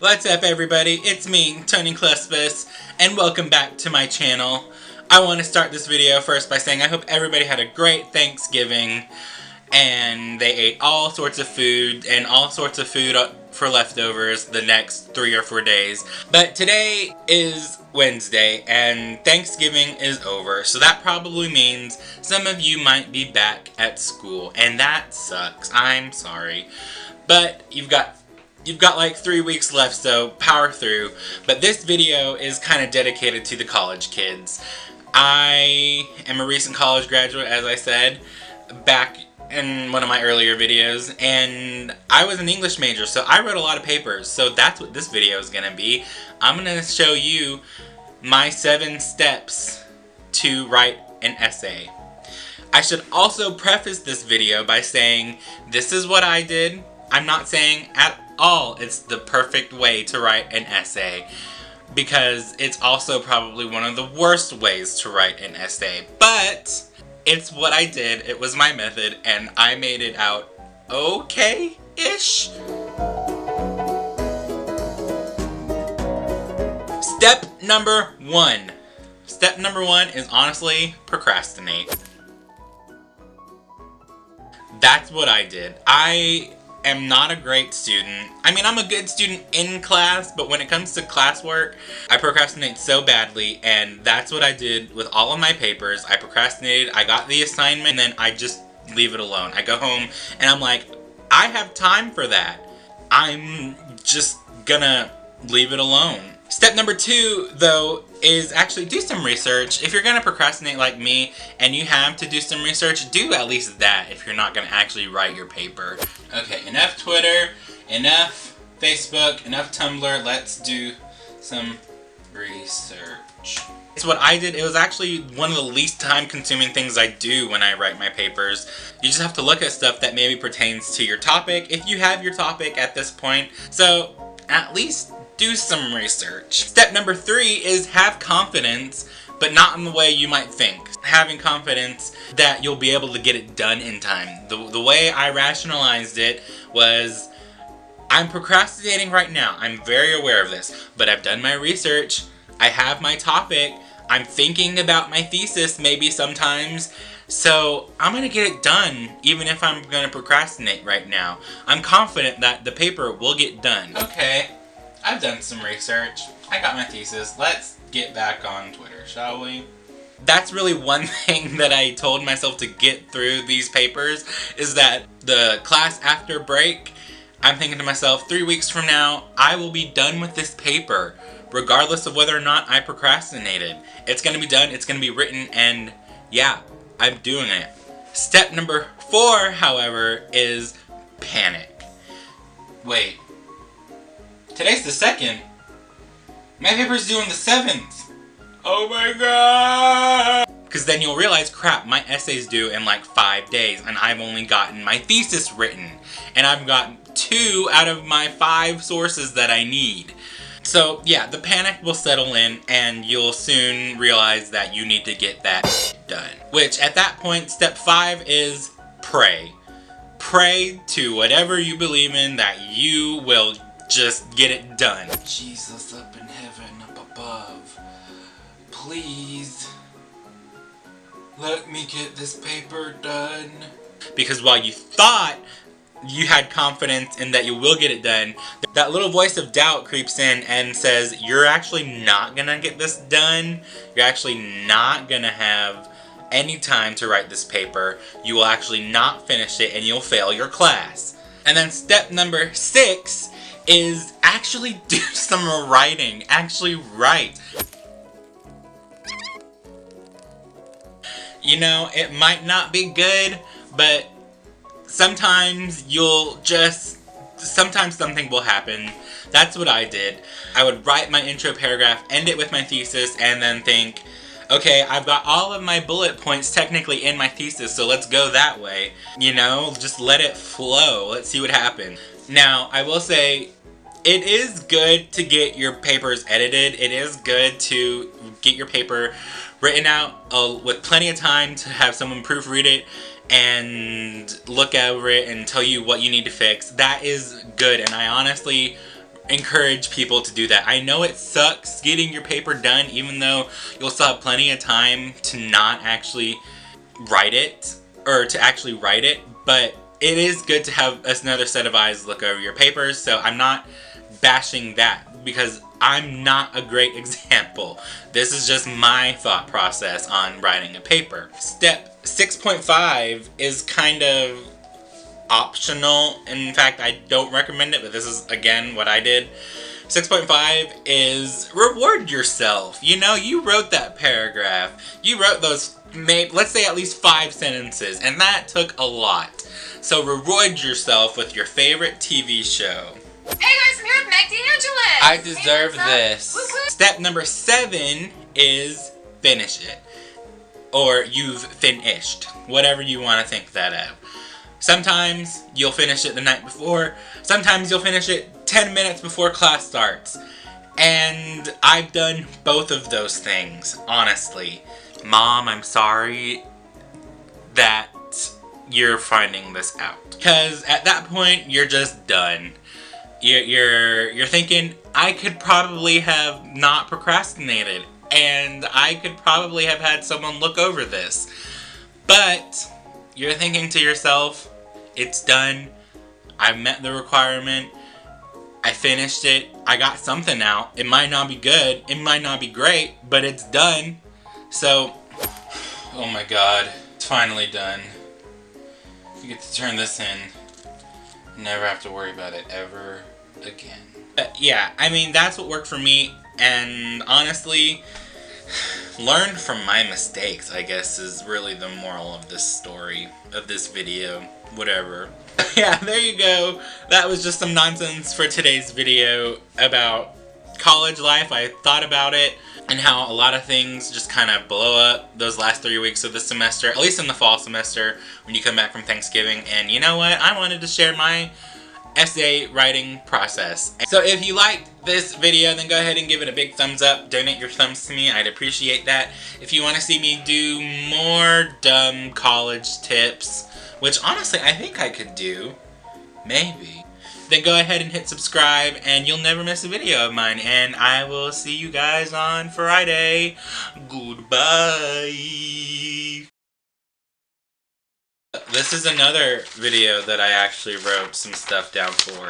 What's up everybody, it's me, Tony Cluspus, and welcome back to my channel. I want to start this video first by saying I hope everybody had a great Thanksgiving and they ate all sorts of food and all sorts of food for leftovers the next 3 or 4 days. But today is Wednesday and Thanksgiving is over, so that probably means some of you might be back at school, and that sucks. I'm sorry. But you've got like 3 weeks left, so power through. But this video is kind of dedicated to the college kids. I am a recent college graduate, as I said back in one of my earlier videos, and I was an English major, so I wrote a lot of papers, so that's what this video is going to be. I'm going to show you my 7 steps to write an essay. I should also preface this video by saying this is what I did. I'm not saying at all it's the perfect way to write an essay, because it's also probably one of the worst ways to write an essay, but it's what I did, it was my method, and I made it out okay-ish. Step number 1. Step number 1 is honestly procrastinate. That's what I did. I am not a great student. I mean, I'm a good student in class, but when it comes to classwork, I procrastinate so badly, and that's what I did with all of my papers. I procrastinated, I got the assignment, and then I just leave it alone. I go home, and I'm like, I have time for that. I'm just gonna leave it alone. Step number 2, though, is actually do some research. If you're gonna procrastinate like me and you have to do some research, do at least that if you're not gonna actually write your paper. Okay, enough Twitter, enough Facebook, enough Tumblr, let's do some research. It's what I did. It was actually one of the least time-consuming things I do when I write my papers. You just have to look at stuff that maybe pertains to your topic, if you have your topic at this point. So, at least do some research. Step number 3 is have confidence, but not in the way you might think. Having confidence that you'll be able to get it done in time. The way I rationalized it was, I'm procrastinating right now. I'm very aware of this, but I've done my research. I have my topic. I'm thinking about my thesis maybe sometimes. So I'm gonna get it done even if I'm gonna procrastinate right now. I'm confident that the paper will get done. Okay, I've done some research. I got my thesis. Let's get back on Twitter, shall we? That's really one thing that I told myself to get through these papers, is that the class after break, I'm thinking to myself, 3 weeks from now, I will be done with this paper, regardless of whether or not I procrastinated. It's gonna be done, it's gonna be written, and yeah, I'm doing it. Step number 4, however, is panic. Wait, today's the 2nd. My paper's due on the 7th. Oh my god! Because then you'll realize, crap, my essay's due in like 5 days, and I've only gotten my thesis written. And I've gotten 2 out of my 5 sources that I need. So yeah, the panic will settle in, and you'll soon realize that you need to get that done. Which, at that point, step 5 is pray. Pray to whatever you believe in that you will just get it done. Jesus up in heaven, up above, please let me get this paper done. Because while you thought you had confidence in that you will get it done, that little voice of doubt creeps in and says, you're actually not gonna get this done. You're actually not gonna have any time to write this paper. You will actually not finish it, and you'll fail your class. And then step number 6 is actually do some writing. Actually write. You know, it might not be good, but sometimes sometimes something will happen. That's what I did. I would write my intro paragraph, end it with my thesis, and then think, okay, I've got all of my bullet points technically in my thesis, so let's go that way. You know, just let it flow. Let's see what happens. Now, I will say, it is good to get your papers edited. It is good to get your paper written out with plenty of time to have someone proofread it and look over it and tell you what you need to fix. That is good, and I honestly encourage people to do that. I know it sucks getting your paper done, even though you'll still have plenty of time to not actually write it, or to actually write it, but it is good to have another set of eyes look over your papers, so I'm not bashing that, because I'm not a great example. This is just my thought process on writing a paper. Step 6.5 is kind of optional. In fact, I don't recommend it, but this is, again, what I did. 6.5 is reward yourself. You know, you wrote that paragraph. You wrote those, let's say, at least 5 sentences, and that took a lot. So reward yourself with your favorite TV show. Hey guys, I'm here with Meg DeAngelis. I deserve this. Step number 7 is finish it. Or you've finished. Whatever you want to think that of. Sometimes you'll finish it the night before. Sometimes you'll finish it 10 minutes before class starts. And I've done both of those things, honestly. Mom, I'm sorry that you're finding this out. Because at that point, you're just done. You're thinking, I could probably have not procrastinated, and I could probably have had someone look over this. But you're thinking to yourself, it's done. I met the requirement. I finished it. I got something out. It might not be good. It might not be great, but it's done. So, oh my god, it's finally done. You get to turn this in. Never have to worry about it ever again. Yeah, I mean, that's what worked for me, and honestly, learn from my mistakes, I guess, is really the moral of this story, of this video, whatever. Yeah, there you go. That was just some nonsense for today's video about college life. I thought about it, and how a lot of things just kind of blow up those last 3 weeks of the semester, at least in the fall semester, when you come back from Thanksgiving. And you know what? I wanted to share my essay writing process. So if you liked this video, then go ahead and give it a big thumbs up. Donate your thumbs to me. I'd appreciate that. If you want to see me do more dumb college tips, which honestly I think I could do, maybe, then go ahead and hit subscribe and you'll never miss a video of mine. And I will see you guys on Friday. Goodbye. This is another video that I actually wrote some stuff down for.